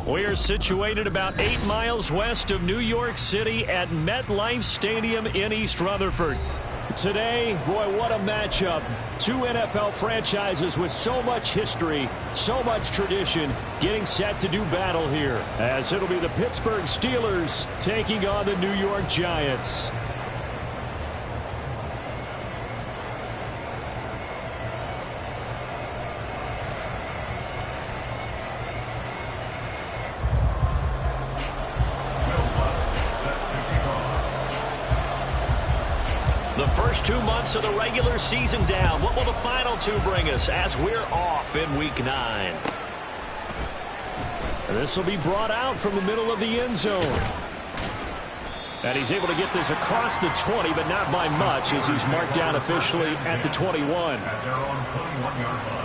We are situated about 8 miles west of New York City at MetLife Stadium in East Rutherford. Today, boy, what a matchup. Two NFL franchises with so much history, so much tradition, getting set to do battle here, as it'll be the Pittsburgh Steelers taking on the New York Giants. The first 2 months of the regular season down. What will the final two bring us as we're off in Week 9? This will be brought out from the middle of the end zone. And he's able to get this across the 20, but not by much, as he's marked down officially at the 21. At their own 21-yard line.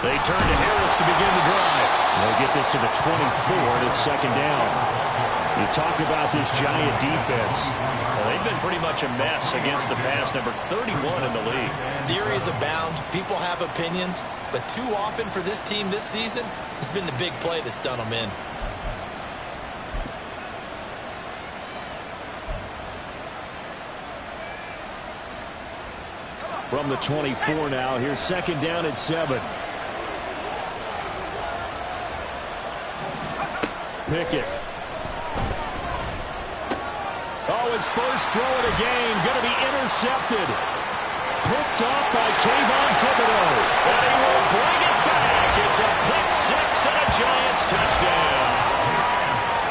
They turn to Harris to begin the drive. They'll get this to the 24, and it's second down. You talk about this Giant defense. Well, they've been pretty much a mess against the pass, number 31 in the league. Theories abound. People have opinions. But too often for this team this season, it's been the big play that's done them in. From the 24 now, here's second down at 7. Pickett. Oh, his first throw of the game, going to be intercepted. Picked off by Kayvon Thibodeaux. And he will bring it back. It's a pick six and a Giants touchdown.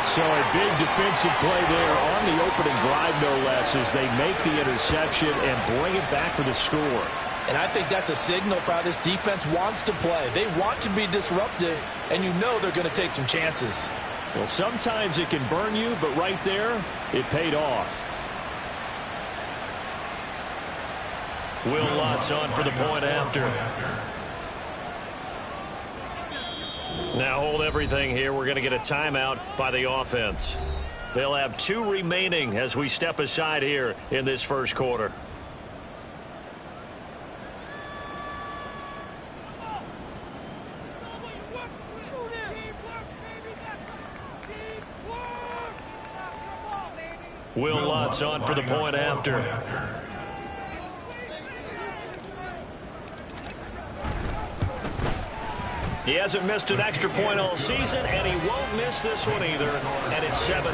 So a big defensive play there on the opening drive, no less, as they make the interception and bring it back for the score. And I think that's a signal for how this defense wants to play. They want to be disruptive, and you know they're going to take some chances. Well, sometimes it can burn you, but right there, it paid off. Will Lutz on for the point after. Now hold everything here. We're going to get a timeout by the offense. They'll have 2 remaining as we step aside here in this first quarter. Will Lutz on for the point after. He hasn't missed an extra point all season, and he won't miss this one either, and it's 7-0.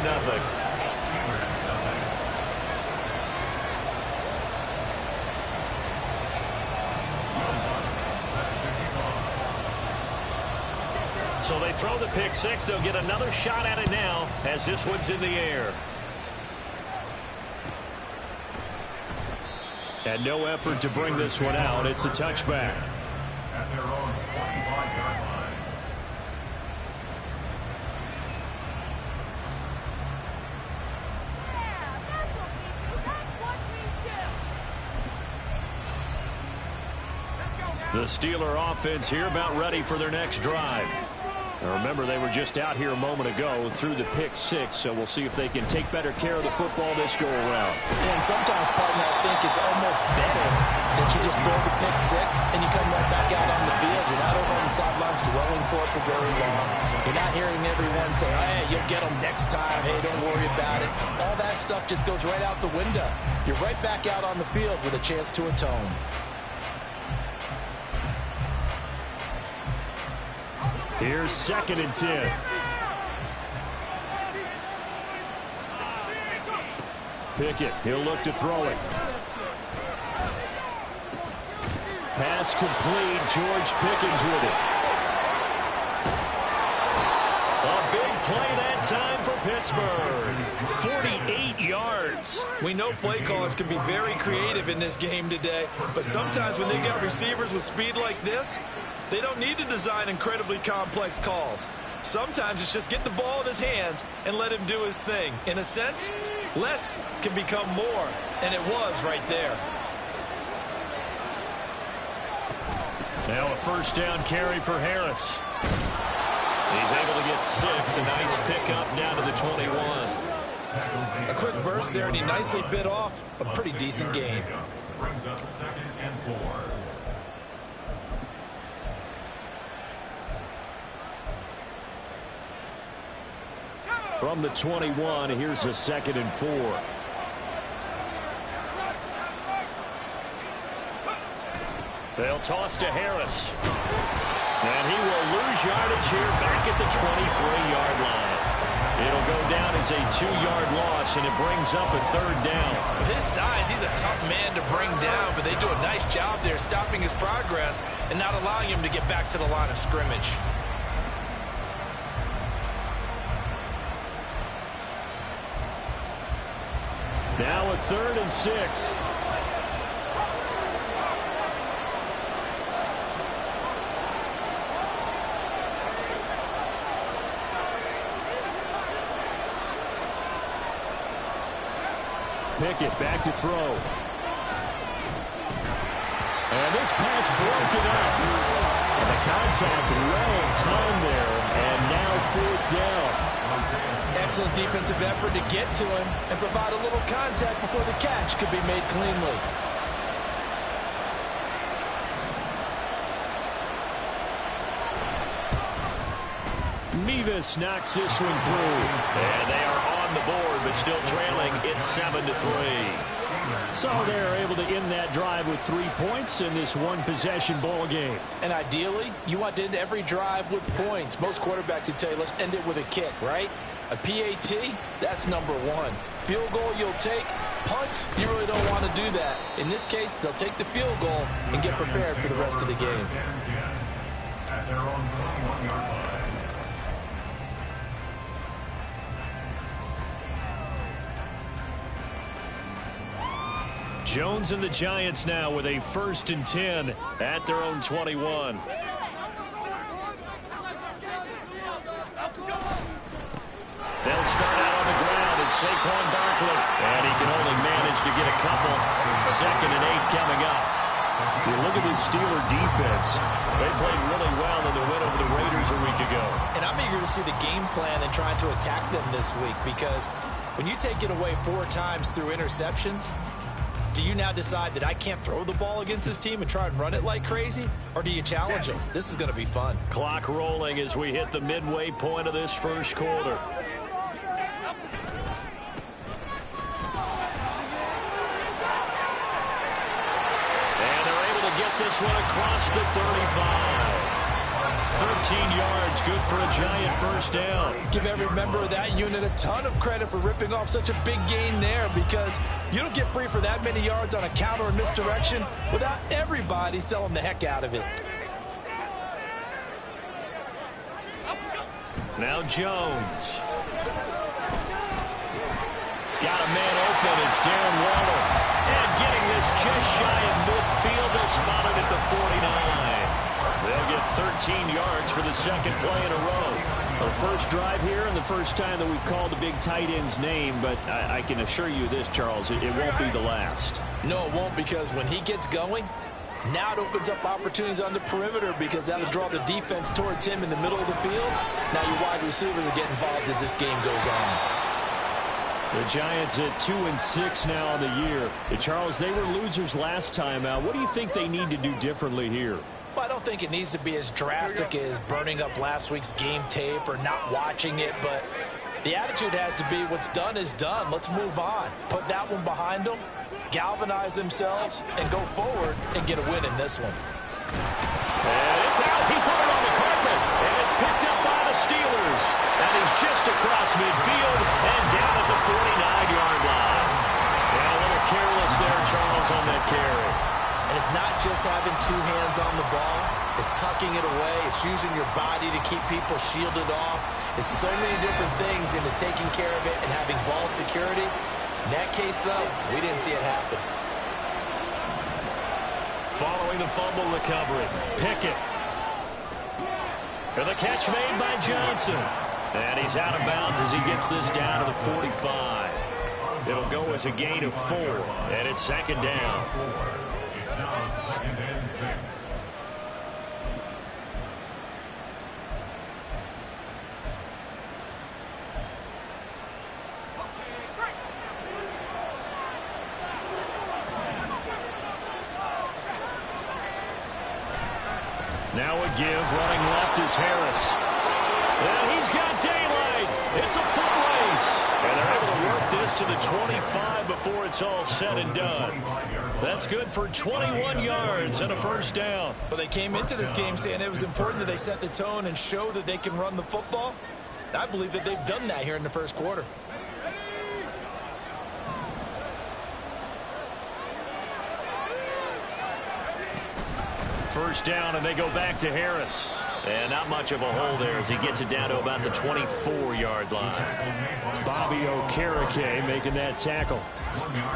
So they throw the pick six. They'll get another shot at it now as this one's in the air. And no effort to bring this one out. It's a touchback. At their own 25-yard line. The Steeler offense here about ready for their next drive. Now remember, they were just out here a moment ago through the pick six, so we'll see if they can take better care of the football this go around. And sometimes, partner, I think it's almost better that you just throw the pick six and you come right back out on the field. You're not over on the sidelines dwelling for it for very long. You're not hearing everyone say, hey, you'll get them next time. Hey, don't worry about it. All that stuff just goes right out the window. You're right back out on the field with a chance to atone. Here's 2nd and 10. Pickett, he'll look to throw it. Pass complete. George Pickens with it. A big play that time for Pittsburgh. 48 yards. We know play callers can be very creative in this game today, but sometimes when they've got receivers with speed like this, they don't need to design incredibly complex calls. Sometimes it's just get the ball in his hands and let him do his thing. In a sense, less can become more, and it was right there. Now a first down carry for Harris. He's able to get 6. A nice pickup down to the 21. A quick burst there, and he nicely bit off a pretty decent gain. Brings up 2nd and 4. From the 21, here's a 2nd and 4. They'll toss to Harris. And he will lose yardage here back at the 23-yard line. It'll go down as a 2-yard loss, and it brings up a 3rd down. With his size, he's a tough man to bring down, but they do a nice job there stopping his progress and not allowing him to get back to the line of scrimmage. Now a 3rd and 6. Pickett back to throw. And this pass broken up. And the contact well timed there. And now 4th down. Excellent defensive effort to get to him and provide a little contact before the catch could be made cleanly. Mevis knocks this one through. And they are on the board, but still trailing. It's 7-3. So they're able to end that drive with 3 points in this one-possession ball game. And ideally, you want to end every drive with points. Most quarterbacks would tell you, let's end it with a kick, right? A PAT, that's number 1. Field goal you'll take. Punts, you really don't want to do that. In this case, they'll take the field goal and get prepared for the rest of the game. At their own 21-yard line. Jones and the Giants now with a 1st and 10 at their own 21. They'll start out on the ground. It's Saquon Barkley. And he can only manage to get a couple. 2nd and 8 coming up. You look at this Steeler defense. They played really well in their win over the Raiders a week ago. And I'm eager to see the game plan and trying to attack them this week, because when you take it away 4 times through interceptions, do you now decide that I can't throw the ball against this team and try and run it like crazy? Or do you challenge them? This is going to be fun. Clock rolling as we hit the midway point of this first quarter. And they're able to get this one across the 35. 13 yards, good for a Giant first down. Give every member of that unit a ton of credit for ripping off such a big gain there, because you don't get free for that many yards on a counter or misdirection without everybody selling the heck out of it. Now Jones. Got a man open. It's Darren Waller. And getting this just shy of midfield. They'll spot it at the 49. They'll get 13 yards for the 2nd play in a row. Our first drive here and the first time that we've called the big tight end's name, but I can assure you this, Charles, it won't be the last. No, it won't, because when he gets going, now it opens up opportunities on the perimeter, because that'll draw the defense towards him in the middle of the field. Now your wide receivers will get involved as this game goes on. The Giants at 2-6 now on the year. Charles, they were losers last time out. What do you think they need to do differently here? Well, I don't think it needs to be as drastic as burning up last week's game tape or not watching it, but the attitude has to be what's done is done. Let's move on. Put that one behind them, galvanize themselves, and go forward and get a win in this one. And it's out. He put it on the carpet, and it's picked up by the Steelers. And he's just across midfield and down at the 49-yard line. And a little careless there, Charles, on that carry. And it's not just having 2 hands on the ball. It's tucking it away. It's using your body to keep people shielded off. is so many different things into taking care of it and having ball security. In that case, though, we didn't see it happen. Following the fumble recovery, Pickett. And the catch made by Johnson. And he's out of bounds as he gets this down to the 45. It'll go as a gain of 4, and it's second down. It's now 2nd and 6. Now a give, running left is Harris. And he's got daylight. It's a foot race. And they're able to work this to the 25 before it's all said and done. That's good for 21 yards and a first down. Well, they came into this game saying it was important that they set the tone and show that they can run the football. I believe that they've done that here in the first quarter. First down, and they go back to Harris. And not much of a hole there as he gets it down to about the 24-yard line. Bobby Okereke making that tackle.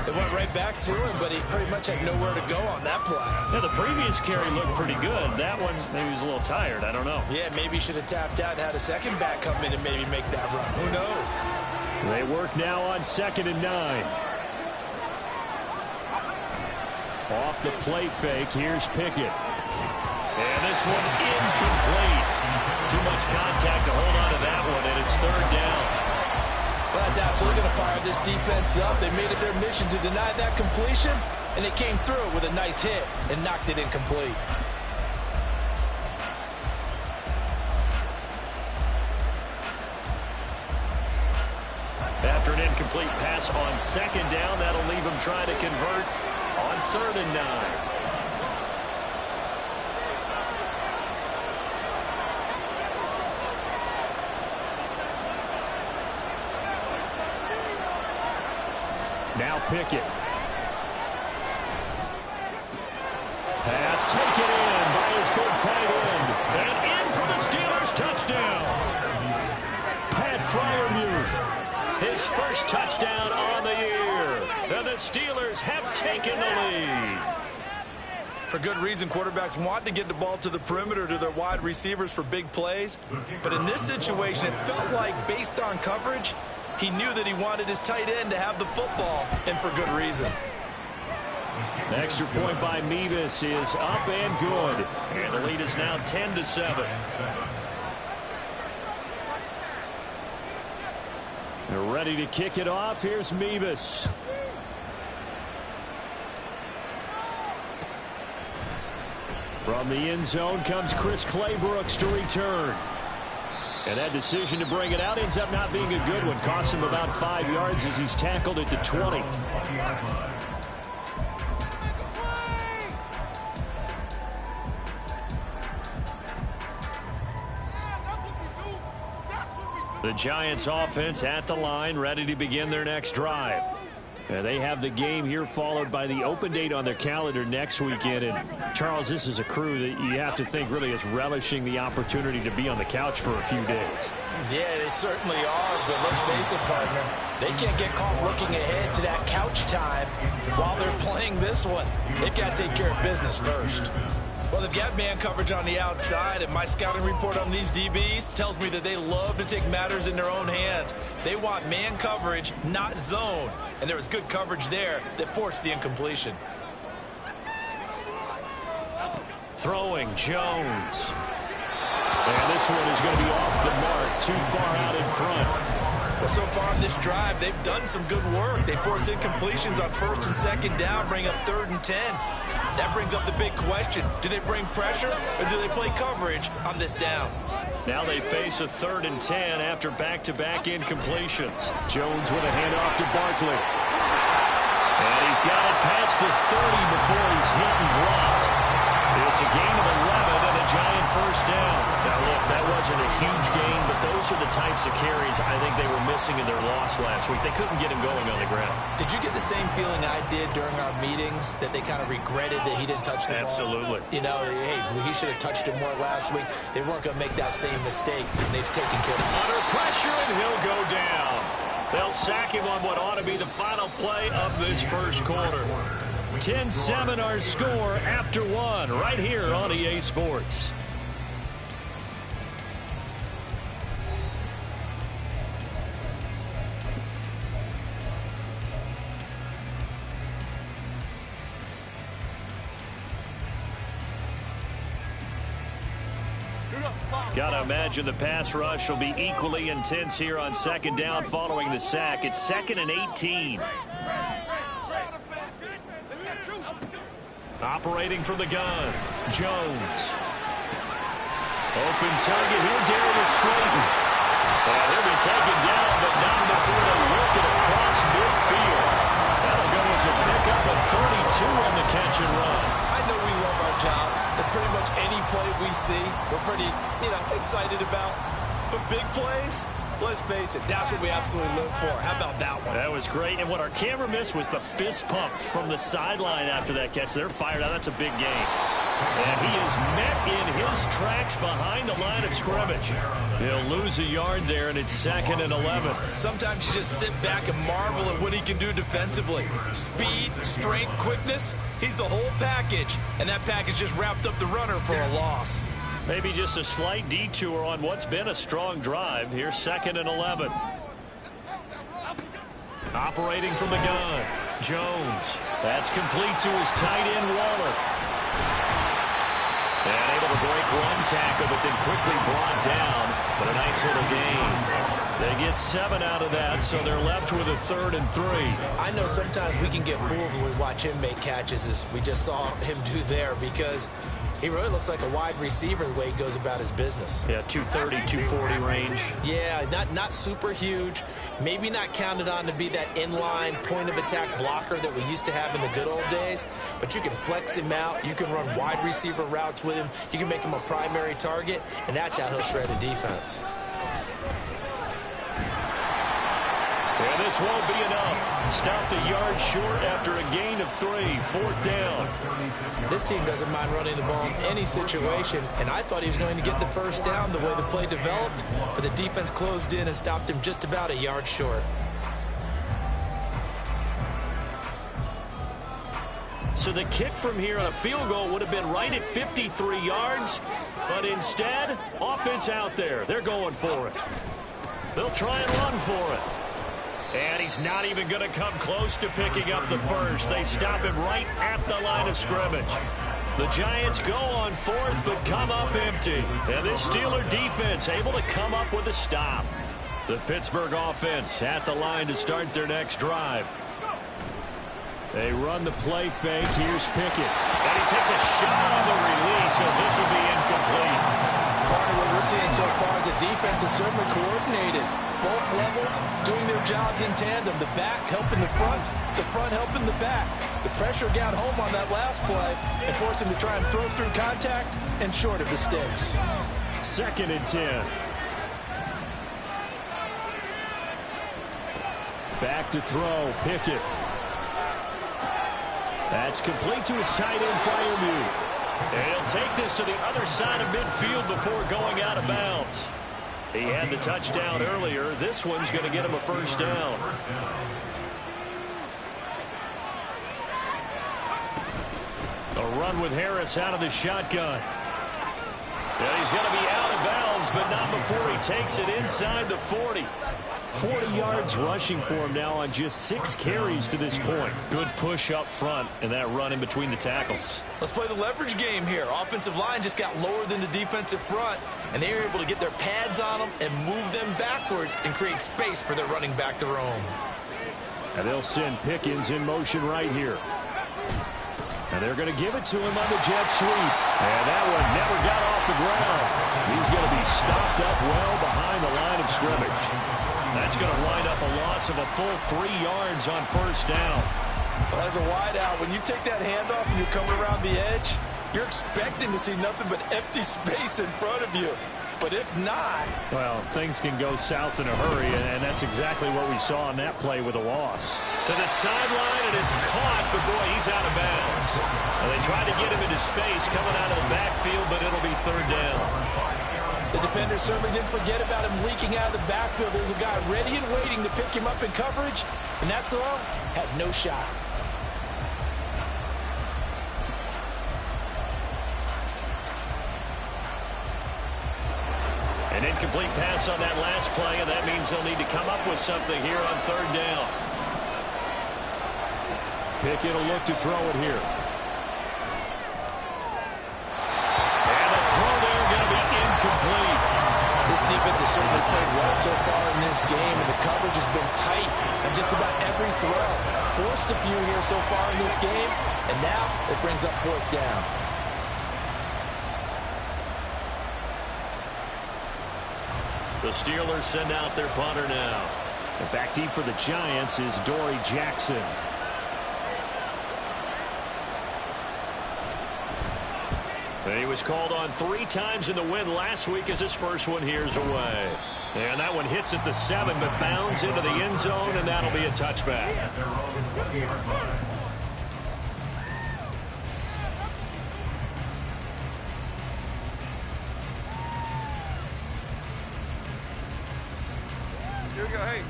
It went right back to him, but he pretty much had nowhere to go on that play. Yeah, the previous carry looked pretty good. That one, maybe he was a little tired. I don't know. Yeah, maybe he should have tapped out and had a second back come in and maybe make that run. Who knows? They work now on 2nd and 9. Off the play fake, here's Pickett. And this one incomplete. Too much contact to hold on to that one, and it's 3rd down. Well, that's absolutely going to fire this defense up. They made it their mission to deny that completion, and they came through with a nice hit and knocked it incomplete. After an incomplete pass on 2nd down, that'll leave them trying to convert on 3rd and 9. Now Pickett. Pass taken in by his big tight end. And in for the Steelers touchdown. Pat Freiermuth, his first touchdown on the year. And the Steelers have taken the lead. For good reason, quarterbacks want to get the ball to the perimeter to their wide receivers for big plays. But in this situation, it felt like based on coverage, he knew that he wanted his tight end to have the football, and for good reason. The extra point by Mevis is up and good. And the lead is now 10-7. They're ready to kick it off. Here's Mevis. From the end zone comes Chris Claybrooks to return. And that decision to bring it out ends up not being a good one. Costs him about 5 yards as he's tackled at the 20. The Giants offense at the line, ready to begin their next drive. And they have the game here followed by the open date on their calendar next weekend. And Charles, this is a crew that you have to think really is relishing the opportunity to be on the couch for a few days. Yeah, they certainly are, but let's face it, partner. They can't get caught looking ahead to that couch time while they're playing this one. They've got to take care of business first. Well, they've got man coverage on the outside, and my scouting report on these DBs tells me that they love to take matters in their own hands. They want man coverage, not zone. And there was good coverage there that forced the incompletion. Throwing, Jones. And this one is going to be off the mark, too far out in front. Well, so far on this drive, they've done some good work. They force incompletions on 1st and 2nd down, bring up 3rd and 10. That brings up the big question. Do they bring pressure or do they play coverage on this down? Now they face a 3rd and 10 after back-to-back incompletions. Jones with a handoff to Barkley. And he's got it past the 30 before he's hit and dropped. It's a gain of 11 and a Giant first down. Now, look, that wasn't a huge gain, but those are the types of carries I think they were missing in their loss last week. They couldn't get him going on the ground. Did you get the same feeling I did during our meetings, that they kind of regretted that he didn't touch the ball? Absolutely. You know, hey, he should have touched it more last week. They weren't going to make that same mistake, and they've taken care of it. Under pressure, and he'll go down. They'll sack him on what ought to be the final play of this first quarter. 10-7 our score after one right here on EA Sports. Gotta imagine the pass rush will be equally intense here on second down following the sack. It's 2nd and 18. Operating from the gun, Jones. Open target here, Darius Slayton. And he'll be taken down, but not before they work it across midfield. That'll go as a pickup of 32 on the catch and run. I know we love our jobs, and pretty much any play we see, we're pretty, excited about. But big plays, let's face it, that's what we absolutely live for. How about that one? That was great, and what our camera missed was the fist pump from the sideline after that catch. They're fired out. That's a big gain. And he is met in his tracks behind the line of scrimmage. He'll lose a yard there, and it's 2nd and 11. Sometimes you just sit back and marvel at what he can do defensively. Speed, strength, quickness, he's the whole package. And that package just wrapped up the runner for a loss. Maybe just a slight detour on what's been a strong drive. Here's 2nd and 11. Operating from the gun, Jones. That's complete to his tight end, Waller. And able to break one tackle, but then quickly brought down. But a nice little gain. They get 7 out of that, so they're left with a 3rd and 3. I know sometimes we can get fooled when we watch him make catches, as we just saw him do there, because he really looks like a wide receiver the way he goes about his business. Yeah, 230, 240 range. Yeah, not super huge. Maybe not counted on to be that inline point-of-attack blocker that we used to have in the good old days. But you can flex him out. You can run wide receiver routes with him. You can make him a primary target, and that's how he'll shred a defense. And this won't be enough. Stop the yard short after a gain of 3. 4th down. This team doesn't mind running the ball in any situation, and I thought he was going to get the first down the way the play developed, but the defense closed in and stopped him just about a yard short. So the kick from here on a field goal would have been right at 53 yards, but instead, offense out there. They're going for it. They'll try and run for it. And he's not even going to come close to picking up the first. They stop him right at the line of scrimmage. The Giants go on 4th, but come up empty. And this Steeler defense able to come up with a stop. The Pittsburgh offense at the line to start their next drive. They run the play fake. Here's Pickett. And he takes a shot on the release as this will be incomplete. Part of what we're seeing so far is the defense is certainly coordinated. Both levels doing their jobs in tandem. The back helping the front helping the back. The pressure got home on that last play and forced him to try and throw through contact and short of the sticks. 2nd and 10. Back to throw, Pickett. That's complete to his tight end Freiermuth. And he'll take this to the other side of midfield before going out of bounds. He had the touchdown earlier. This one's going to get him a first down. A run with Harris out of the shotgun. And he's going to be out of bounds, but not before he takes it inside the 40. 40 yards rushing for him now on just 6 carries to this point. Good push up front and that run in between the tackles. Let's play the leverage game here. Offensive line just got lower than the defensive front, and they were able to get their pads on them and move them backwards and create space for their running back to roam. And they'll send Pickens in motion right here. And they're going to give it to him on the jet sweep. And that one never got off the ground. He's going to be stopped up well behind the line of scrimmage. That's going to wind up a loss of a full 3 yards on first down. Well, as a wideout, when you take that handoff and you're coming around the edge, you're expecting to see nothing but empty space in front of you. But if not... Well, things can go south in a hurry, and that's exactly what we saw on that play with a loss. To the sideline, and it's caught, but boy, he's out of bounds. And they tried to get him into space coming out of the backfield, but it'll be third down. The defender certainly didn't forget about him leaking out of the backfield. There's a guy ready and waiting to pick him up in coverage, and that throw had no shot. An incomplete pass on that last play, and that means they'll need to come up with something here on third down. Pickett will look to throw it here. And the throw there going to be incomplete. This defense has certainly played well so far in this game, and the coverage has been tight on just about every throw. Forced a few here so far in this game, and now it brings up fourth down. The Steelers send out their punter now. And back deep for the Giants is Dory Jackson. And he was called on 3 times in the win last week as his first one here's away. And that one hits at the 7, but bounds into the end zone, and that'll be a touchback.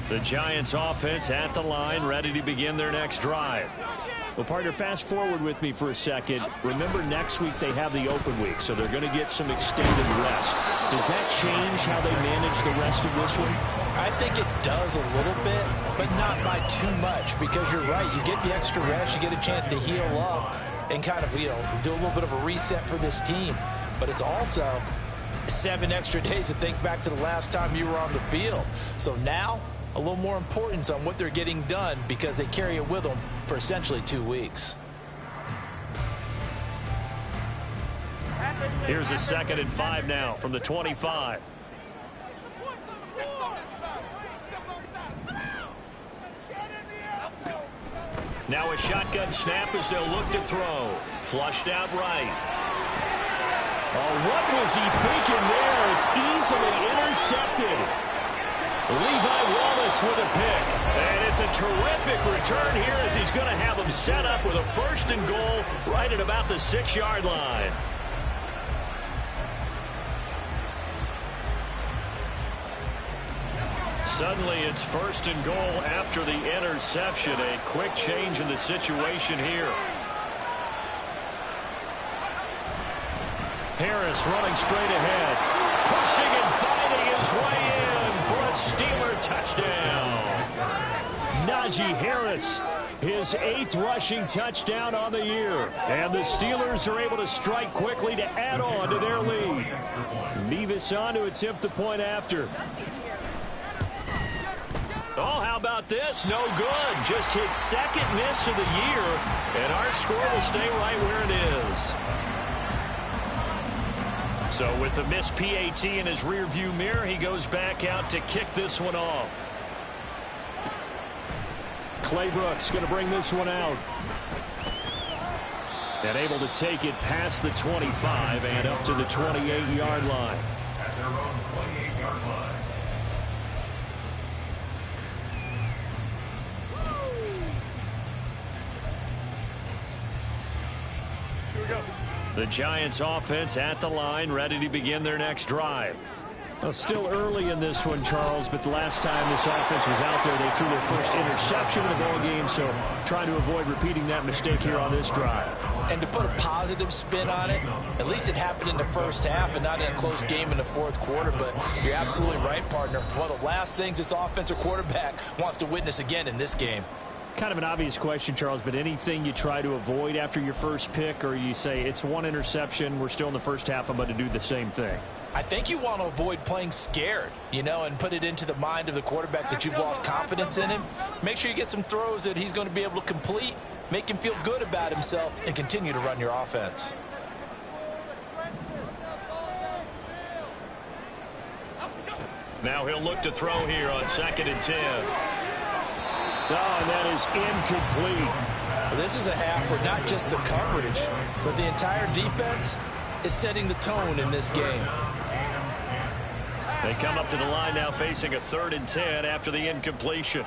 The Giants offense at the line, ready to begin their next drive. Well, partner, fast forward with me for a second. Remember, next week they have the open week, so they're going to get some extended rest. Does that change how they manage the rest of this one? I think it does a little bit, but not by too much, because you're right. You get the extra rest, you get a chance to heal up and kind of, do a little bit of a reset for this team. But it's also 7 extra days to think back to the last time you were on the field. So now, a little more importance on what they're getting done because they carry it with them for essentially 2 weeks. Here's a 2nd and 5 now from the 25. Now a shotgun snap as they'll look to throw. Flushed out right. Oh, what was he thinking there? It's easily intercepted. Levi Wallace with a pick. And it's a terrific return here as he's going to have them set up with a 1st and goal right at about the 6-yard line. Suddenly it's 1st and goal after the interception. A quick change in the situation here. Harris running straight ahead. Pushing and fighting his way in for a Steeler touchdown. Najee Harris, his 8th rushing touchdown on the year. And the Steelers are able to strike quickly to add on to their lead. Nevis on to attempt the point after. Oh, how about this? No good. Just his 2nd miss of the year. And our score will stay right where it is. So with the missed PAT in his rearview mirror, he goes back out to kick this one off. Clay Brooks going to bring this one out. And able to take it past the 25 and up to the 28-yard line. At their own 28-yard line. The Giants offense at the line, ready to begin their next drive. Well, still early in this one, Charles, but the last time this offense was out there, they threw their first interception of the ball game, so trying to avoid repeating that mistake here on this drive. And to put a positive spin on it, at least it happened in the first half and not in a close game in the 4th quarter, but you're absolutely right, partner. One of the last things this offensive quarterback wants to witness again in this game. Kind of an obvious question, Charles, but anything you try to avoid after your first pick, or you say it's 1 interception, we're still in the first half, I'm going to do the same thing? I think you want to avoid playing scared, and put it into the mind of the quarterback that you've lost confidence in him. Make sure you get some throws that he's going to be able to complete, make him feel good about himself, and continue to run your offense. Now he'll look to throw here on 2nd and 10. Oh, and that is incomplete. Well, this is a half where not just the coverage, but the entire defense is setting the tone in this game. They come up to the line now facing a 3rd and 10 after the incompletion.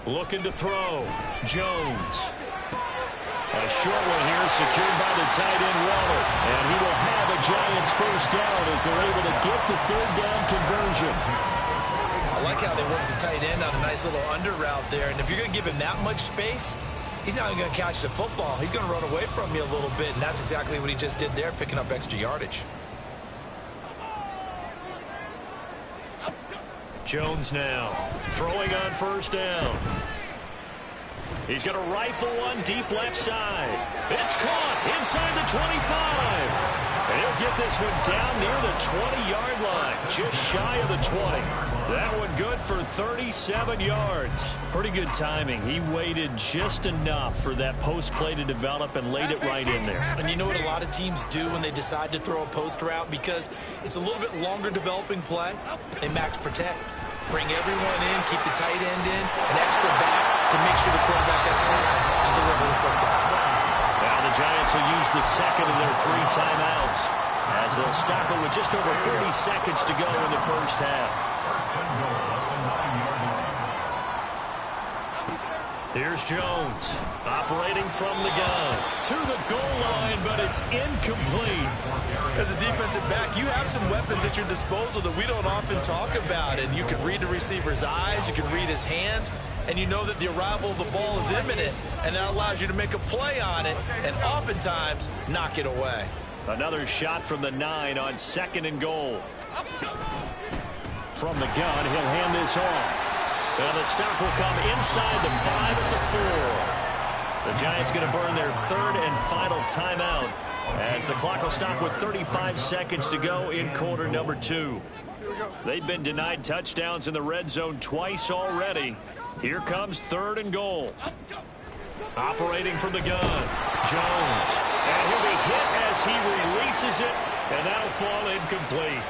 Looking to throw. Jones. A short one here secured by the tight end Waller. And he will have a Giants first down as they're able to get the 3rd down conversion. I like how they work the tight end on a nice little under route there. And if you're going to give him that much space, he's not going to catch the football. He's going to run away from you a little bit. And that's exactly what he just did there, picking up extra yardage. Jones now throwing on first down. He's going to rifle one deep left side. It's caught inside the 25. And he'll get this one down near the 20-yard line, just shy of the 20. That one good for 37 yards. Pretty good timing. He waited just enough for that post play to develop and laid it right in there. And you know what a lot of teams do when they decide to throw a post route? Because it's a little bit longer developing play. They max protect. Bring everyone in, keep the tight end in, an extra back to make sure the quarterback has time to deliver the football. Now the Giants will use the second of their 3 timeouts as they'll stop it with just over 30 seconds to go in the first half. Here's Jones operating from the gun to the goal line, but it's incomplete. As a defensive back, you have some weapons at your disposal that we don't often talk about, and you can read the receiver's eyes, you can read his hands, and you know that the arrival of the ball is imminent, and that allows you to make a play on it and oftentimes knock it away. Another shot from the 9 on 2nd and goal. From the gun, he'll hand this off. And the stop will come inside the 5 at the 4. The Giants going to burn their 3rd and final timeout as the clock will stop with 35 seconds to go in quarter number 2. They've been denied touchdowns in the red zone twice already. Here comes 3rd and goal. Operating from the gun, Jones. And he'll be hit as he releases it, and that'll fall incomplete.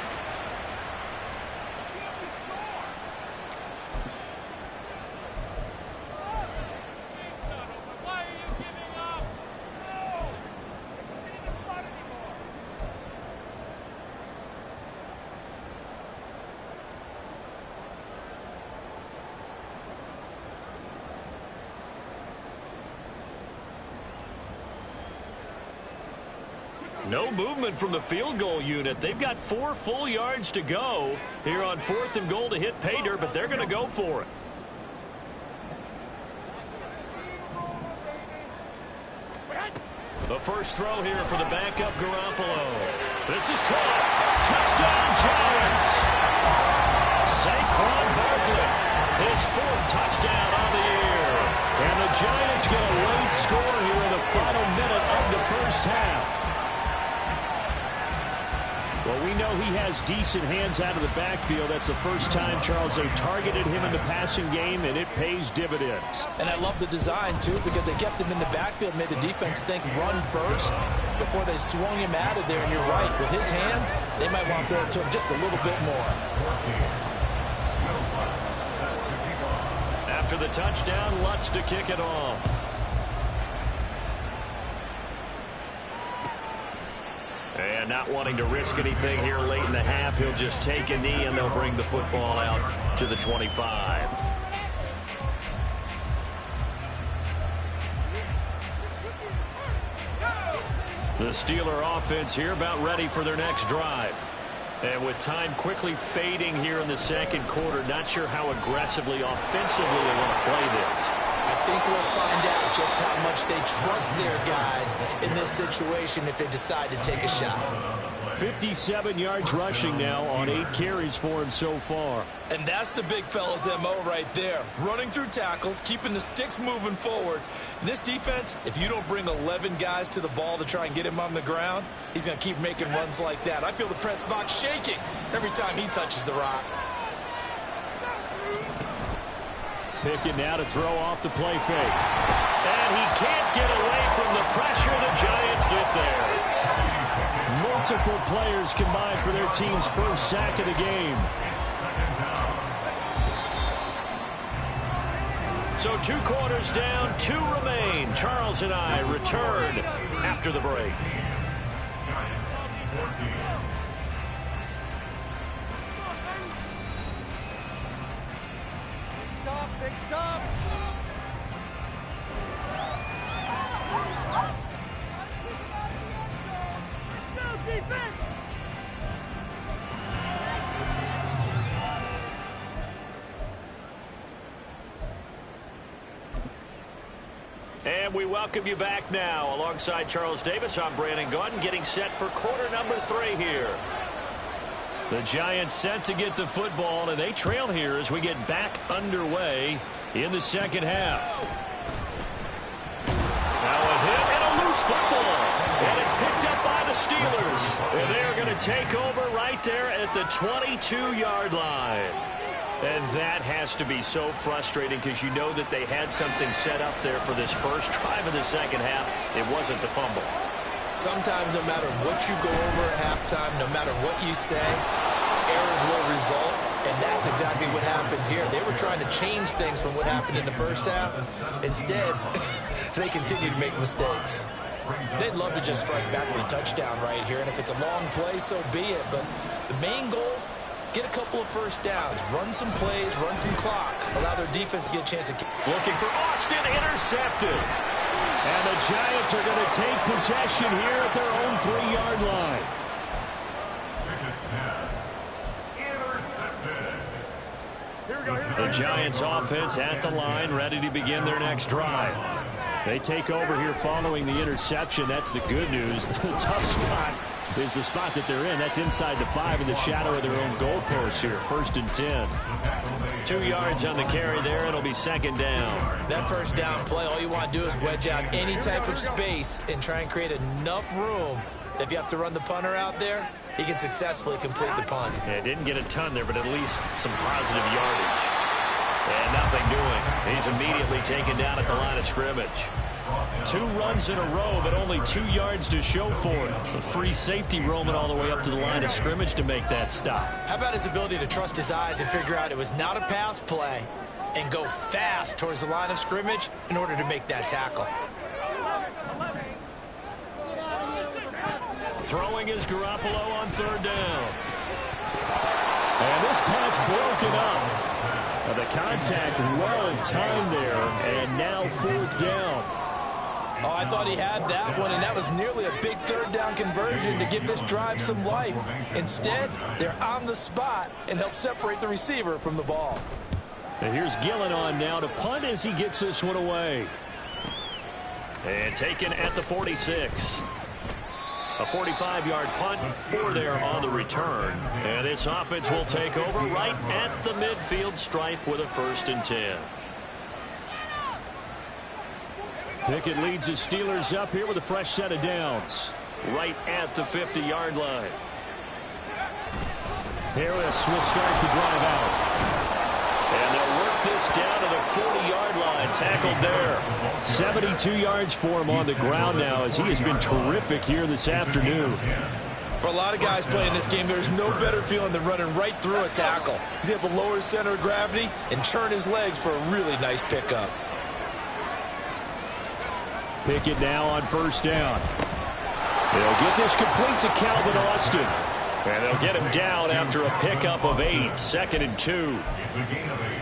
No movement from the field goal unit. They've got 4 full yards to go here on 4th and goal to hit pay dirt, but they're going to go for it. The first throw here for the backup Garoppolo. This is caught. Touchdown Giants. Saquon Barkley, his 4th touchdown on the year. And the Giants get a late score here in the final minute of the first half. Well, we know he has decent hands out of the backfield. That's the first time, Charles, they targeted him in the passing game, and it pays dividends. And I love the design, too, because they kept him in the backfield, made the defense think run first before they swung him out of there. And you're right, with his hands, they might want to throw it to him just a little bit more. After the touchdown, Lutz to kick it off. And not wanting to risk anything here late in the half, he'll just take a knee and they'll bring the football out to the 25. The Steeler offense here about ready for their next drive. And with time quickly fading here in the second quarter, not sure how aggressively, offensively they want to play this. I think we'll find out just how much they trust their guys in this situation if they decide to take a shot. 57 yards rushing now on 8 carries for him so far. And that's the big fella's MO right there. Running through tackles, keeping the sticks moving forward. This defense, if you don't bring 11 guys to the ball to try and get him on the ground, he's going to keep making runs like that. I feel the press box shaking every time he touches the rock. Pickett now to throw off the play fake. And he can't get away from the pressure. The Giants get there. Multiple players combined for their team's first sack of the game. So 2 quarters down, 2 remain. Charles and I return after the break. Giants 14. Big stop. Let's go, defense. And we welcome you back now. Alongside Charles Davis, I'm Brandon Gaudin, getting set for quarter number 3 here. The Giants set to get the football, and they trail here as we get back underway in the second half. Now a hit and a loose football. And it's picked up by the Steelers. And they're going to take over right there at the 22-yard line. And that has to be so frustrating because you know that they had something set up there for this first drive of the second half. It wasn't the fumble. Sometimes no matter what you go over at halftime, no matter what you say, errors will result, and that's exactly what happened here. They were trying to change things from what happened in the first half. Instead, they continue to make mistakes. They'd love to just strike back with a touchdown right here, and if it's a long play, so be it. But the main goal, get a couple of first downs, run some plays, run some clock, allow their defense to get a chance to... Looking for Austin, intercepted. And the Giants are going to take possession here at their own 3-yard line. Pickett's pass. Intercepted. The Giants offense at the line, ready to begin their next drive. They take over here following the interception. That's the good news. The tough spot is the spot that they're in. That's inside the 5 in the shadow of their own goalpost here. 1st and 10. 2 yards on the carry there. It'll be 2nd down. That first down play, all you want to do is wedge out any type of space and try and create enough room. If you have to run the punter out there, he can successfully complete the punt. Yeah, didn't get a ton there, but at least some positive yardage. And nothing doing. He's immediately taken down at the line of scrimmage. 2 runs in a row, but only 2 yards to show for it. The free safety roaming all the way up to the line of scrimmage to make that stop. How about his ability to trust his eyes and figure out it was not a pass play and go fast towards the line of scrimmage in order to make that tackle. Throwing is Garoppolo on 3rd down. And this pass broken up. The contact well timed there, and now 4th down. Oh, I thought he had that one, and that was nearly a big 3rd down conversion to give this drive some life. Instead, they're on the spot and help separate the receiver from the ball. And here's Gillen on now to punt as he gets this one away. And taken at the 46. A 45-yard punt, 4 there on the return. And this offense will take over right at the midfield stripe with a 1st and 10. Pickett leads the Steelers up here with a fresh set of downs. Right at the 50-yard line. Harris will start the drive out. And they'll work this down to the 40-yard line. Tackled there. 72 yards for him on the ground now as he has been terrific here this afternoon. For a lot of guys playing this game, there's no better feeling than running right through a tackle. He's able to lower his center of gravity and churn his legs for a really nice pickup. Pickett now on 1st down. They'll get this complete to Calvin Austin. And they'll get him down after a pickup of 8. 2nd and 2.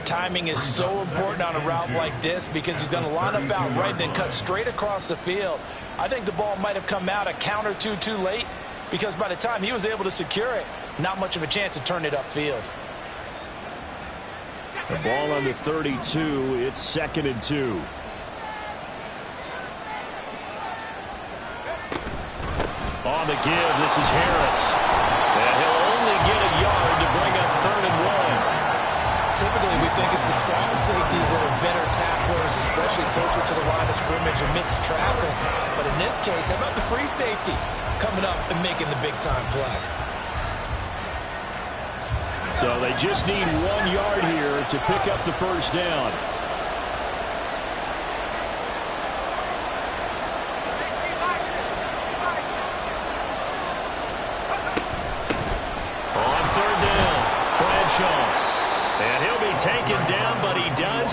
Timing is so important on a route like this because he's going to line up out right and then cut straight across the field. I think the ball might have come out a count or two too late because by the time he was able to secure it, not much of a chance to turn it upfield. The ball on the 32. It's 2nd and 2. On the give, this is Harris. And he'll only get a yard to bring up 3rd and 1. Typically, we think it's the strong safeties that are better tacklers, especially closer to the line of scrimmage amidst traffic. But in this case, how about the free safety coming up and making the big-time play? So they just need 1 yard here to pick up the 1st down.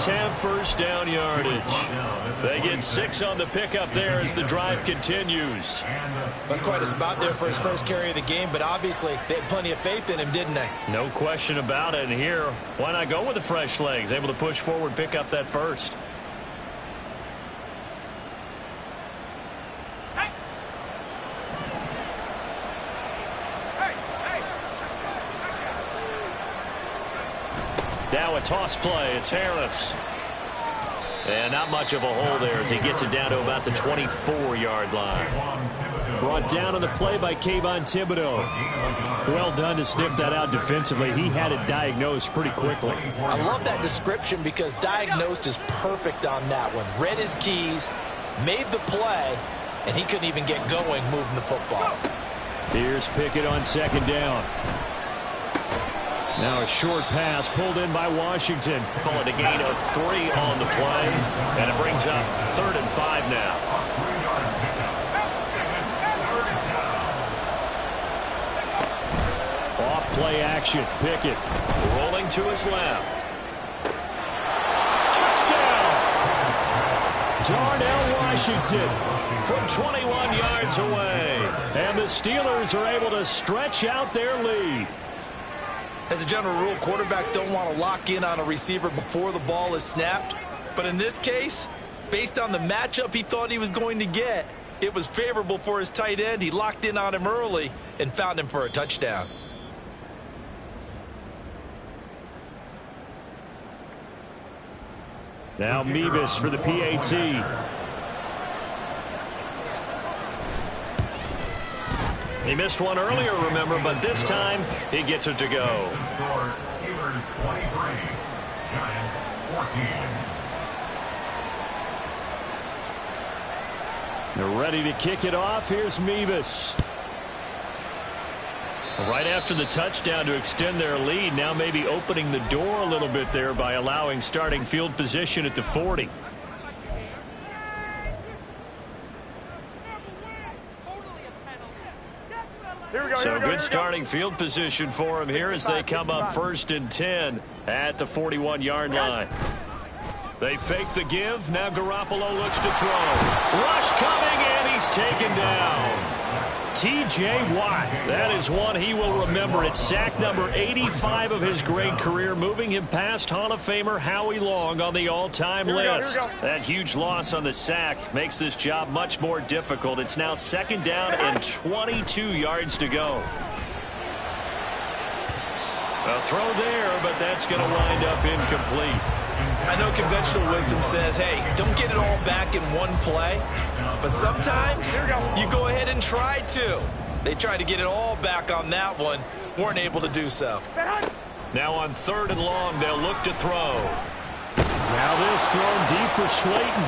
Giants have first down yardage. They get 6 on the pickup there as the drive continues. That's quite a spot there for his first carry of the game, but obviously they had plenty of faith in him, didn't they? No question about it. And here, why not go with the fresh legs? Able to push forward, pick up that first. Now a toss play. It's Harris. And not much of a hole there as he gets it down to about the 24-yard line. Brought down on the play by Kayvon Thibodeaux. Well done to sniff that out defensively. He had it diagnosed pretty quickly. I love that description because diagnosed is perfect on that one. Read his keys, made the play, and he couldn't even get going moving the football. Here's Pickett on second down. Now a short pass pulled in by Washington. Call it a gain of 3 on the play. And it brings up 3rd and 5 now. Off play action. Pickett rolling to his left. Touchdown! Darnell Washington from 21 yards away. And the Steelers are able to stretch out their lead. As a general rule, quarterbacks don't want to lock in on a receiver before the ball is snapped. But in this case, based on the matchup he thought he was going to get, it was favorable for his tight end. He locked in on him early and found him for a touchdown. Now Mevis for the PAT. He missed one earlier, remember, but this time he gets it to go. Steelers 23, Giants 14. They're ready to kick it off. Here's Mevis. Right after the touchdown to extend their lead, now maybe opening the door a little bit there by allowing starting field position at the 40. So good starting field position for him here as they come up 1st and 10 at the 41-yard line. They fake the give. Now Garoppolo looks to throw. Rush coming, and he's taken down. T.J. Watt. That is one he will remember. It's sack number 85 of his great career, moving him past Hall of Famer Howie Long on the all-time list. That huge loss on the sack makes this job much more difficult. It's now 2nd down and 22 yards to go. A throw there, but that's going to wind up incomplete. I know conventional wisdom says, hey, don't get it all back in one play. But sometimes you go ahead and try to. They tried to get it all back on that one. Weren't able to do so. Now on 3rd and long, they'll look to throw. Now this thrown deep for Slayton.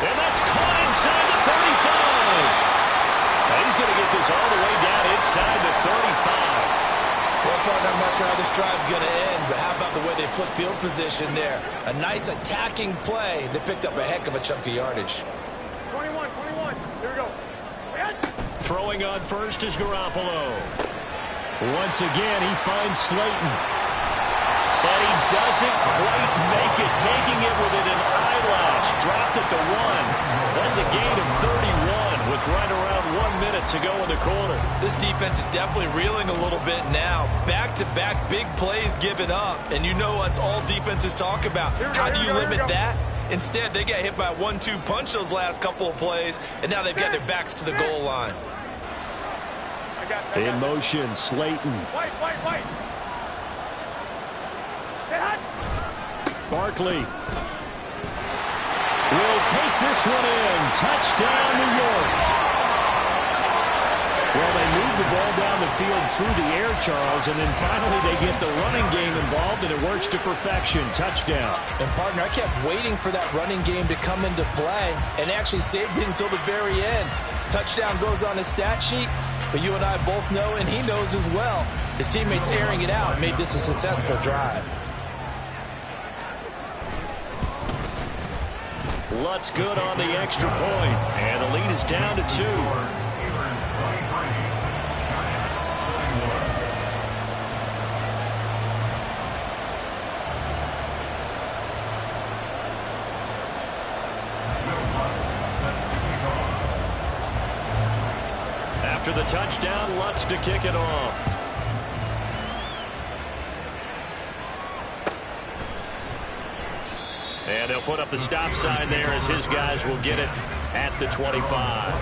And that's caught inside the 35. Now he's going to get this all the way down inside the 35. Well, partner, I'm not sure how this drive's going to end, but how about the way they flip field position there? A nice attacking play that picked up a heck of a chunk of yardage. 21. Here we go. Throwing on first is Garoppolo. Once again, he finds Slayton. And he doesn't quite make it, taking it within an eyelash. Dropped at the 1. That's a gain of 31 with right around 1 minute to go in the quarter. This defense is definitely reeling a little bit now. Back-to-back big plays given up. And you know what's all defenses talk about. How do you limit that? Instead, they got hit by a 1-2 punch those last couple of plays, and now they've got their backs to the goal line. In motion, Slayton. White. Barkley will take this one in. Touchdown, New York. Well, they move the ball down the field through the air, Charles, and then finally they get the running game involved, and it works to perfection. Touchdown. And, partner, I kept waiting for that running game to come into play and actually saved it until the very end. Touchdown goes on his stat sheet, but you and I both know, and he knows as well, his teammates airing it out made this a successful drive. Lutz good on the extra point, and the lead is down to 2. After the touchdown, Lutz to kick it off. And they'll put up the stop sign there as his guys will get it at the 25.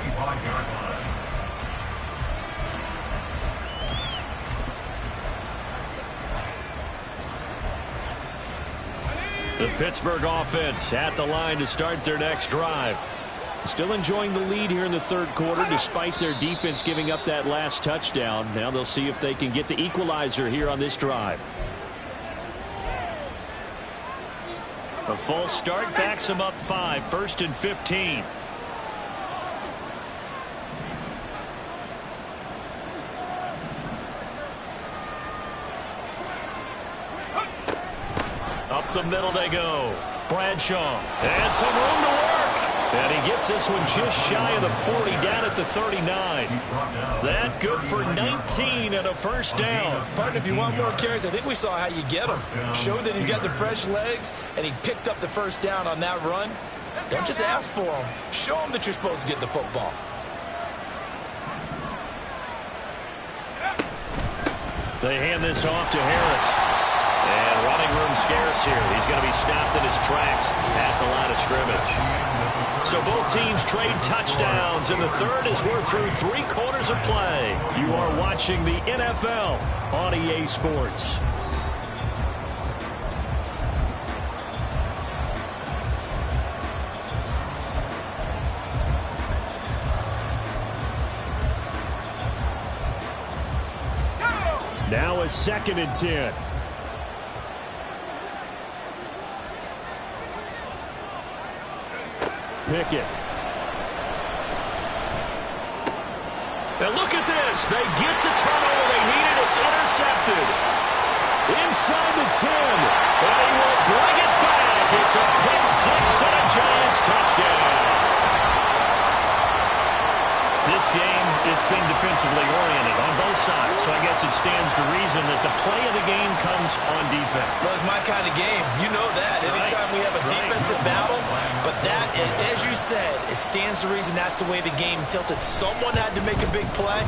The Pittsburgh offense at the line to start their next drive. Still enjoying the lead here in the third quarter despite their defense giving up that last touchdown. Now they'll see if they can get the equalizer here on this drive. A false start backs them up 5, 1st and 15. Up the middle they go. Bradshaw. And some room to work. And he gets this one just shy of the 40 down at the 39. That good for 19 and a first down. Partner, if you want more carries, I think we saw how you get him. Showed that he's got the fresh legs, and he picked up the first down on that run. Don't just ask for him. Show him that you're supposed to get the football. They hand this off to Harris. And running room scarce here. He's going to be stopped in his tracks at the line of scrimmage. So both teams trade touchdowns, and the third as we're through 3 quarters of play. You are watching the NFL on EA Sports. Now a 2nd and 10. Pickett. Now look at this. They get the turnover they needed. It's intercepted. Inside the 10. And he will bring it back. It's a pick 6 and a Giants touchdown. This game, it's been defensively oriented on both sides. So I guess it stands to reason that the play of the game comes on defense. So it's my kind of game. You know that. Anytime we have a defensive battle. But that, as you said, it stands to reason that's the way the game tilted. Someone had to make a big play.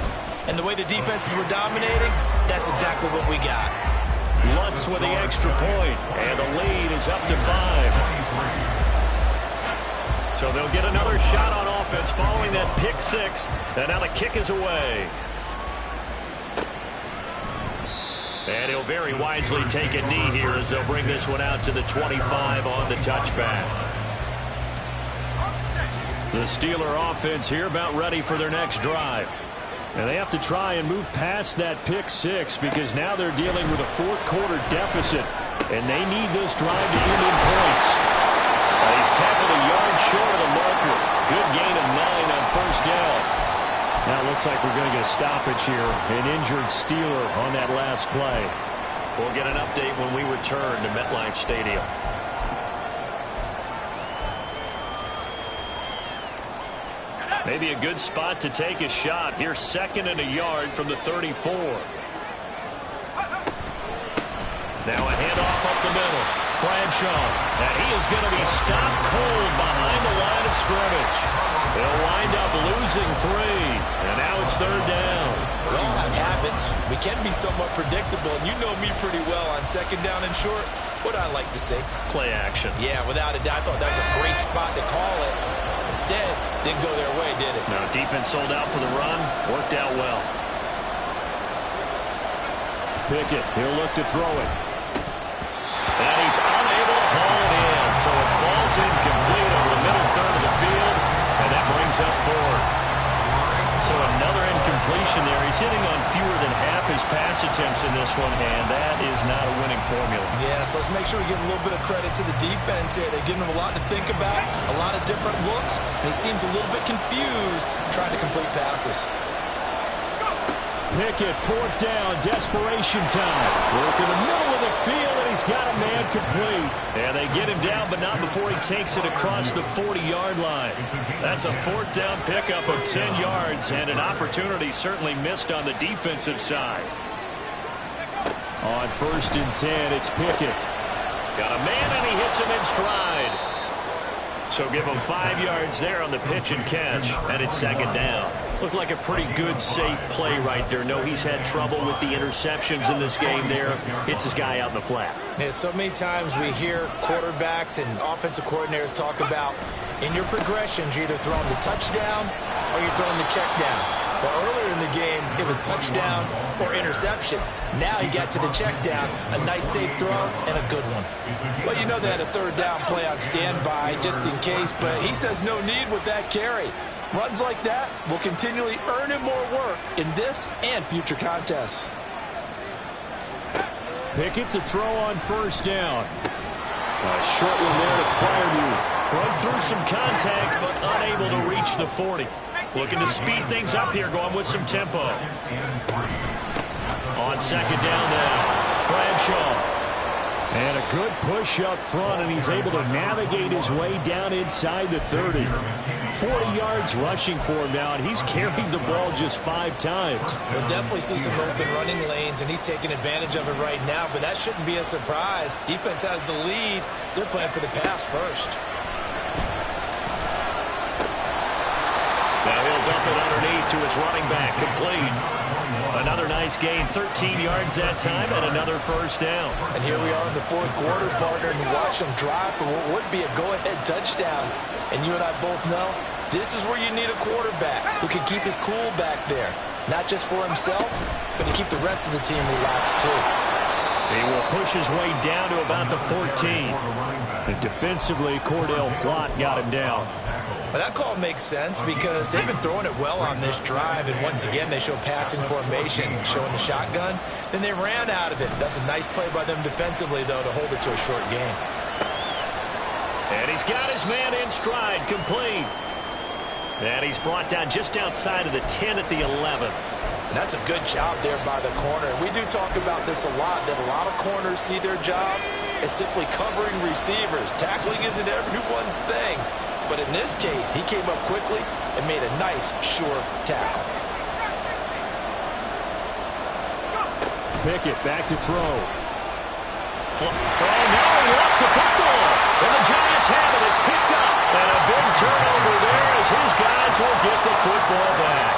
And the way the defenses were dominating, that's exactly what we got. Lutz with the extra point. And the lead is up to 5. So they'll get another shot on offense following that pick 6. And now the kick is away. And he'll very wisely take a knee here as they'll bring this one out to the 25 on the touchback. The Steeler offense here about ready for their next drive. And they have to try and move past that pick 6 because now they're dealing with a 4th quarter deficit. And they need this drive to end in points. He's tackled a yard short of the marker. Good gain of 9 on first down. Now it looks like we're going to get a stoppage here. An injured Steeler on that last play. We'll get an update when we return to MetLife Stadium. Maybe a good spot to take a shot. Here's 2nd and a yard from the 34. Now a handoff up the middle. Bradshaw. And he is going to be stopped cold behind the line of scrimmage. They'll wind up losing 3. And now it's 3rd down. We all have habits. We can be somewhat predictable. And you know me pretty well on 2nd down and short. What I like to say? Play action. Yeah, without a doubt. I thought that was a great spot to call it. Instead, didn't go their way, did it? No, defense sold out for the run. Worked out well. Pickett, he'll look to throw it. And he's unable to haul it in. So it falls incomplete over the middle third of the field. And that brings up 4th. So another incompletion there. He's hitting on fewer than half his pass attempts in this one. And that is not a winning formula. Yeah, so let's make sure we give a little bit of credit to the defense here. They're giving him a lot to think about, a lot of different looks. And he seems a little bit confused trying to complete passes. Pickett, 4th down, desperation time. Work in the middle of the field, and he's got a man complete. And they get him down, but not before he takes it across the 40-yard line. That's a 4th down pickup of 10 yards, and an opportunity certainly missed on the defensive side. On 1st and 10, it's Pickett. Got a man, and he hits him in stride. So give him 5 yards there on the pitch and catch, and it's 2nd down. Looked like a pretty good, safe play right there. No, he's had trouble with the interceptions in this game there. Hits his guy out in the flat. Yeah, so many times we hear quarterbacks and offensive coordinators talk about in your progressions, you're either throwing the touchdown or you're throwing the check down. But earlier in the game, it was touchdown or interception. Now he got to the check down, a nice safe throw, and a good one. Well, you know they had a third down play on standby just in case, but he says no need with that carry. Runs like that will continually earn him more work in this and future contests. Pickett to throw on first down. A short one there to Freiermuth. Broke through some contact, but unable to reach the 40. Looking to speed things up here, going with some tempo. On second down now, Bradshaw. And a good push up front, and he's able to navigate his way down inside the 30. 40 yards rushing for him now, and he's carried the ball just 5 times. We'll definitely see some open running lanes, and he's taking advantage of it right now, but that shouldn't be a surprise. Defense has the lead. They're playing for the pass first. Now he'll dump it underneath to his running back, complete. Another nice gain, 13 yards that time, and another first down. And here we are in the fourth quarter, partner, and watch them drive for what would be a go-ahead touchdown. And you and I both know this is where you need a quarterback who can keep his cool back there. Not just for himself, but to keep the rest of the team relaxed too. He will push his way down to about the 14. And defensively, Cordell Flott got him down. But that call makes sense because they've been throwing it well on this drive, and once again they show passing formation, showing the shotgun. Then they ran out of it. That's a nice play by them defensively, though, to hold it to a short game. And he's got his man in stride, complete. And he's brought down just outside of the 10 at the 11. And that's a good job there by the corner. We do talk about this a lot, that a lot of corners see their job as simply covering receivers. Tackling isn't everyone's thing. But in this case, he came up quickly and made a nice, sure tackle. Pickett back to throw. Oh, no, he lost the football. And the Giants have it. It's picked up. And a big turnover there as his guys will get the football back.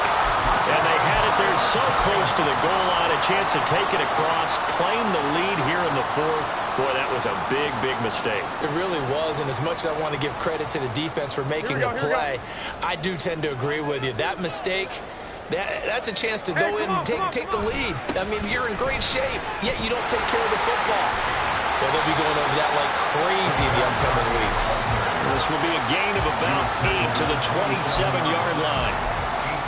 And they had it there so close to the goal line, a chance to take it across, claim the lead here in the fourth. Boy, that was a big, big mistake. It really was, and as much as I want to give credit to the defense for making the play, I do tend to agree with you. That mistake, that's a chance to go in and take the lead. I mean, you're in great shape, yet you don't take care of the football. Well, they'll be going over that like crazy in the upcoming weeks. This will be a gain of about 8 to the 27-yard line.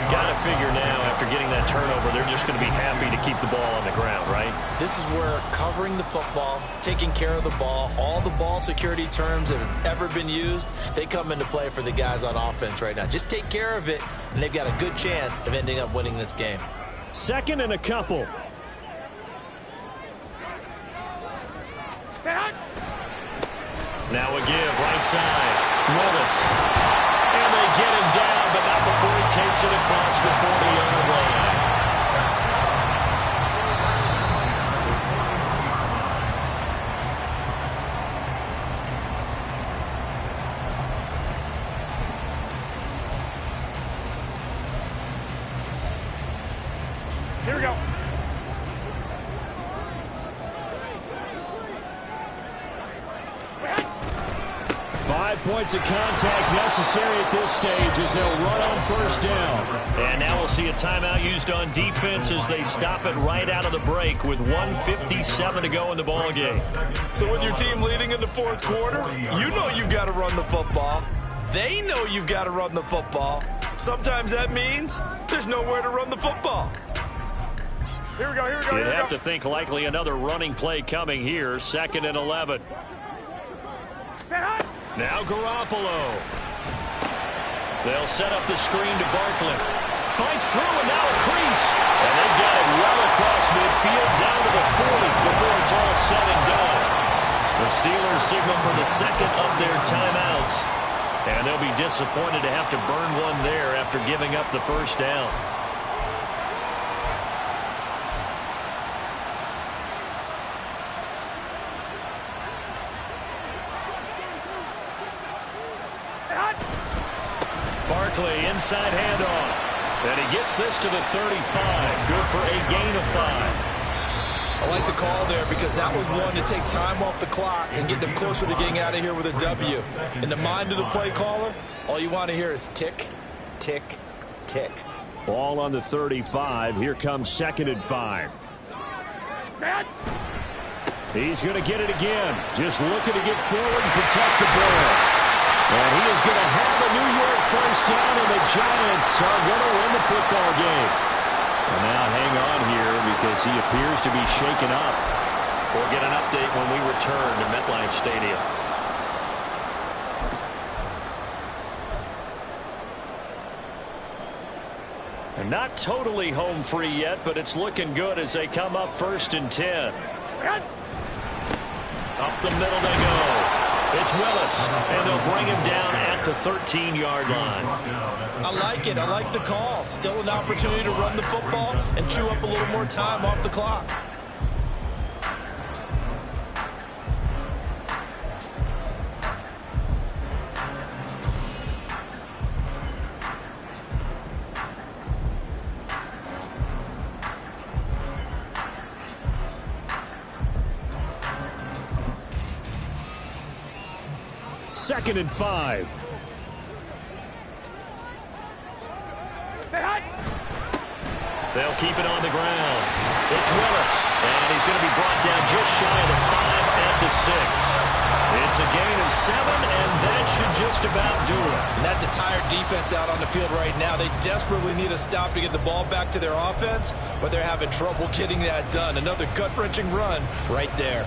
Got to figure now, after getting that turnover, they're just going to be happy to keep the ball on the ground, right? This is where covering the football, taking care of the ball, all the ball security terms that have ever been used, they come into play for the guys on offense right now. Just take care of it, and they've got a good chance of ending up winning this game. Second and a couple. Now a give, right side. Willis. And they get him down, but not before he takes it across the 40-yard line. Here we go. Points of contact necessary at this stage as they'll run on first down. And now we'll see a timeout used on defense as they stop it right out of the break with 1:57 to go in the ball game. So with your team leading in the fourth quarter, you know you've got to run the football. They know you've got to run the football. Sometimes that means there's nowhere to run the football. Here we go, here we go, You'd have to think likely another running play coming here, 2nd and 11. Now Garoppolo. They'll set up the screen to Barkley. Fights through and now a crease. And they've got it well across midfield down to the 40 before it's all said and done. The Steelers signal for the second of their timeouts. And they'll be disappointed to have to burn one there after giving up the first down. Barkley, inside handoff. And he gets this to the 35. Good for a gain of 5. I like the call there because that was one to take time off the clock and get them closer to getting out of here with a W. In the mind of the play caller, all you want to hear is tick, tick, tick. Ball on the 35. Here comes 2nd and 5. He's going to get it again. Just looking to get forward and protect the ball. And he is going to have a New York first down, and the Giants are going to win the football game. And now hang on here because he appears to be shaken up. We'll get an update when we return to MetLife Stadium. And not totally home free yet, but it's looking good as they come up 1st and 10. Up the middle they go. It's Willis, and they'll bring him down at the 13-yard line. I like it. I like the call. Still an opportunity to run the football and chew up a little more time off the clock. Second and 5. They'll keep it on the ground. It's Willis, and he's going to be brought down just shy of the 5 at the 6. It's a gain of 7, and that should just about do it. And that's a tired defense out on the field right now. They desperately need a stop to get the ball back to their offense, but they're having trouble getting that done. Another gut-wrenching run right there.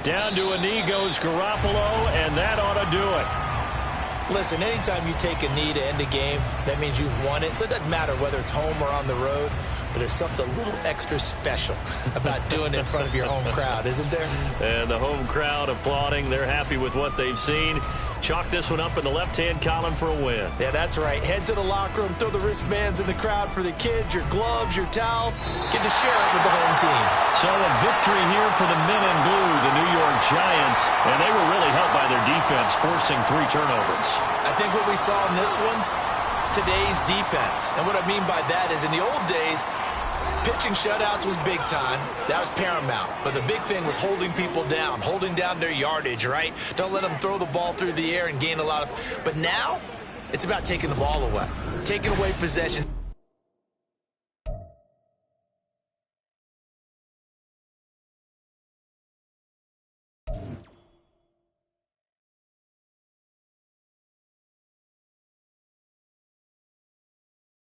Down to a knee goes Garoppolo, and that ought to do it. Listen, anytime you take a knee to end a game, that means you've won it. So it doesn't matter whether it's home or on the road, but there's something a little extra special about doing it in front of your home crowd, isn't there? And the home crowd applauding. They're happy with what they've seen. Chalk this one up in the left-hand column for a win. Yeah, that's right. Head to the locker room, throw the wristbands in the crowd for the kids, your gloves, your towels. Get to share it with the home team. So a victory here for the men in blue, the New York Giants, and they were really helped by their defense, forcing 3 turnovers. I think what we saw in this one, today's defense. And what I mean by that is in the old days, pitching shutouts was big time. That was paramount. But the big thing was holding people down, holding down their yardage, right? Don't let them throw the ball through the air and gain a lot of... But now, it's about taking the ball away, taking away possession.